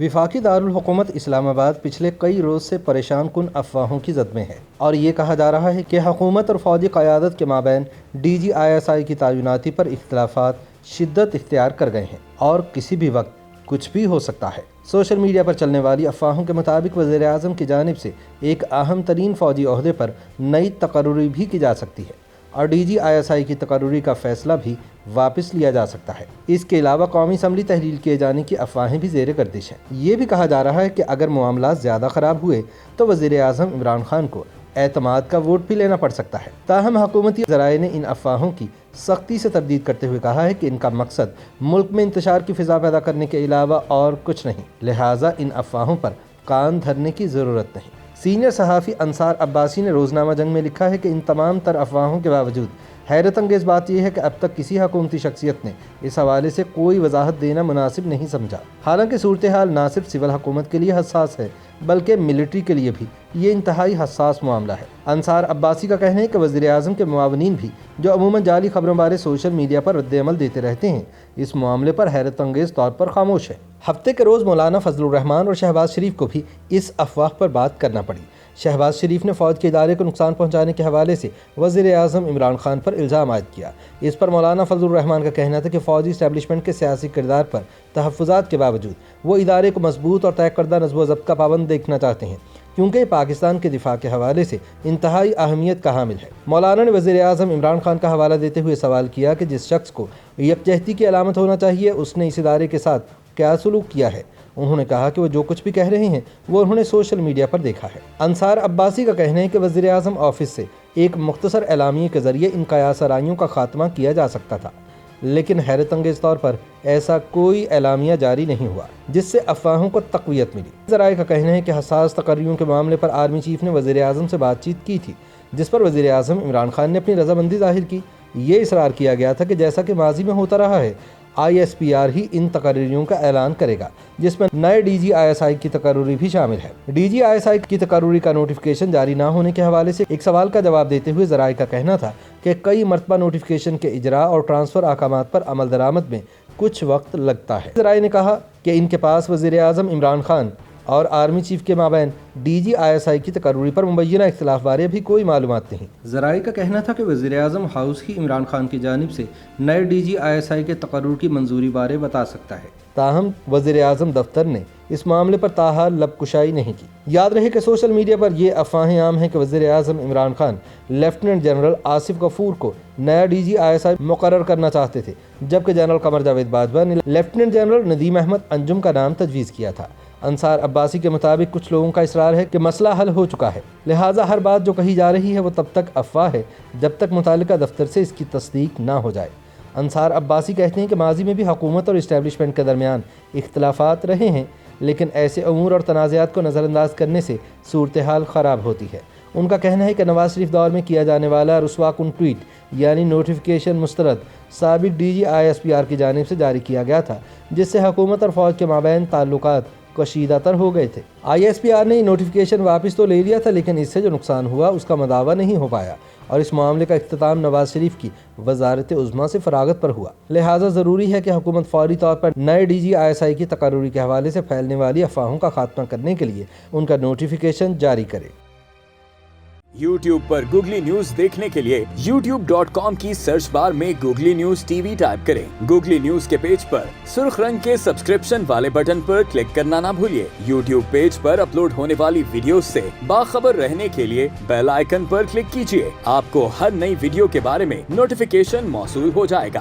وفاقی دارالحکومت اسلام آباد پچھلے کئی روز سے پریشان کن افواہوں کی زد میں ہے اور یہ کہا جا رہا ہے کہ حکومت اور فوجی قیادت کے مابین DGISI کی تعیناتی پر اختلافات شدت اختیار کر گئے ہیں اور کسی بھی وقت کچھ بھی ہو سکتا ہے۔ سوشل میڈیا پر چلنے والی افواہوں کے مطابق وزیر اعظم کی جانب سے ایک اہم ترین فوجی عہدے پر نئی تقرری بھی کی جا سکتی ہے اور DGISI کی تقرری کا فیصلہ بھی واپس لیا جا سکتا ہے۔ اس کے علاوہ قومی اسمبلی تحلیل کیے جانے کی افواہیں بھی زیر گردش ہیں۔ یہ بھی کہا جا رہا ہے کہ اگر معاملات زیادہ خراب ہوئے تو وزیر اعظم عمران خان کو اعتماد کا ووٹ بھی لینا پڑ سکتا ہے۔ تاہم حکومتی ذرائع نے ان افواہوں کی سختی سے تردید کرتے ہوئے کہا ہے کہ ان کا مقصد ملک میں انتشار کی فضا پیدا کرنے کے علاوہ اور کچھ نہیں، لہٰذا ان افواہوں پر کان دھرنے کی ضرورت نہیں۔ سینئر صحافی انصار عباسی نے روزنامہ جنگ میں لکھا ہے کہ ان تمام تر افواہوں کے باوجود حیرت انگیز بات یہ ہے کہ اب تک کسی حکومتی شخصیت نے اس حوالے سے کوئی وضاحت دینا مناسب نہیں سمجھا۔ حالانکہ صورتحال نہ صرف سول حکومت کے لیے حساس ہے بلکہ ملٹری کے لیے بھی یہ انتہائی حساس معاملہ ہے۔ انصار عباسی کا کہنا ہے کہ وزیر اعظم کے معاونین بھی جو عموماً جعلی خبروں بارے سوشل میڈیا پر رد عمل دیتے رہتے ہیں، اس معاملے پر حیرت انگیز طور پر خاموش ہے۔ ہفتے کے روز مولانا فضل الرحمان اور شہباز شریف کو بھی اس افواہ پر بات کرنا پڑی۔ شہباز شریف نے فوج کے ادارے کو نقصان پہنچانے کے حوالے سے وزیر اعظم عمران خان پر الزام عائد کیا۔ اس پر مولانا فضل الرحمان کا کہنا تھا کہ فوجی اسٹیبلشمنٹ کے سیاسی کردار پر تحفظات کے باوجود وہ ادارے کو مضبوط اور طے کردہ نظم و ضبط کا پابند دیکھنا چاہتے ہیں، کیونکہ یہ پاکستان کے دفاع کے حوالے سے انتہائی اہمیت کا حامل ہے۔ مولانا نے وزیر اعظم عمران خان کا حوالہ دیتے ہوئے سوال کیا کہ جس شخص کو یکجہتی کی علامت ہونا چاہیے اس نے اس ادارے کے ساتھ کیا سلوک کیا ہے۔ انہوں نے کہا کہ وہ جو کچھ بھی کہہ رہے ہیں وہ انہوں نے سوشل میڈیا پر دیکھا ہے۔ انصار عباسی کا کہنا ہے کہ وزیر اعظم آفس سے ایک مختصر اعلامیے کے ذریعے ان قیاس آرائیوں کا خاتمہ کیا جا سکتا تھا، لیکن حیرت انگیز طور پر ایسا کوئی اعلامیہ جاری نہیں ہوا جس سے افواہوں کو تقویت ملی۔ ذرائع کا کہنا ہے کہ حساس تقرریوں کے معاملے پر آرمی چیف نے وزیر اعظم سے بات چیت کی تھی، جس پر وزیر اعظم عمران خان نے اپنی رضامندی ظاہر کی۔ یہ اصرار کیا گیا تھا کہ جیسا کہ ماضی میں ہوتا رہا ہے، ISPR ہی ان تقرریوں کا اعلان کرے گا، جس میں نئے DGISI کی تقرری بھی شامل ہے۔ DGISI کی تقرری کا نوٹیفیکیشن جاری نہ ہونے کے حوالے سے ایک سوال کا جواب دیتے ہوئے ذرائع کا کہنا تھا کہ کئی مرتبہ نوٹیفیکیشن کے اجراء اور ٹرانسفر احکامات پر عمل درآمد میں کچھ وقت لگتا ہے۔ ذرائع نے کہا کہ ان کے پاس وزیر اعظم عمران خان اور آرمی چیف کے مابین DGISI کی تقرری پر مبینہ اختلاف بارے بھی کوئی معلومات نہیں۔ ذرائع کا کہنا تھا کہ وزیر اعظم ہاؤس ہی عمران خان کی جانب سے نئے DGISI کے تقرر کی منظوری بارے بتا سکتا ہے، تاہم وزیر اعظم دفتر نے اس معاملے پر تاحال لب کشائی نہیں کی۔ یاد رہے کہ سوشل میڈیا پر یہ افواہیں عام ہیں کہ وزیر اعظم عمران خان لیفٹیننٹ جنرل آصف غفور کو نیا DGISI مقرر کرنا چاہتے تھے، جبکہ جنرل قمر جاوید باجوہ نے لیفٹیننٹ جنرل ندیم احمد انجم کا نام تجویز کیا تھا۔ انصار عباسی کے مطابق کچھ لوگوں کا اصرار ہے کہ مسئلہ حل ہو چکا ہے، لہٰذا ہر بات جو کہی جا رہی ہے وہ تب تک افواہ ہے جب تک متعلقہ دفتر سے اس کی تصدیق نہ ہو جائے۔ انصار عباسی کہتے ہیں کہ ماضی میں بھی حکومت اور اسٹیبلشمنٹ کے درمیان اختلافات رہے ہیں، لیکن ایسے امور اور تنازعات کو نظر انداز کرنے سے صورتحال خراب ہوتی ہے۔ ان کا کہنا ہے کہ نواز شریف دور میں کیا جانے والا رسوا کن ٹویٹ یعنی نوٹیفیکیشن مسترد سابق DGISPR کی جانب سے جاری کیا گیا تھا، جس سے حکومت اور فوج کے مابین تعلقات کشیدہ تر ہو گئے تھے۔ ISPR نے نوٹیفیکیشن واپس تو لے لیا تھا، لیکن اس سے جو نقصان ہوا اس کا مداوع نہیں ہو پایا اور اس معاملے کا اختتام نواز شریف کی وزارت عظمیٰ سے فراغت پر ہوا۔ لہٰذا ضروری ہے کہ حکومت فوری طور پر نئے DGISI کی تقرری کے حوالے سے پھیلنے والی افواہوں کا خاتمہ کرنے کے لیے ان کا نوٹیفیکیشن جاری کرے۔ YouTube پر گوگلی نیوز دیکھنے کے لیے youtube.com کی سرچ بار میں گوگلی نیوز TV ٹائپ کریں۔ گوگلی نیوز کے پیج پر سرخ رنگ کے سبسکرپشن والے بٹن پر کلک کرنا نہ بھولیے۔ YouTube پیج پر اپلوڈ ہونے والی ویڈیوز سے باخبر رہنے کے لیے بیل آئیکن پر کلک کیجیے۔ آپ کو ہر نئی ویڈیو کے بارے میں نوٹیفیکیشن موصول ہو جائے گا۔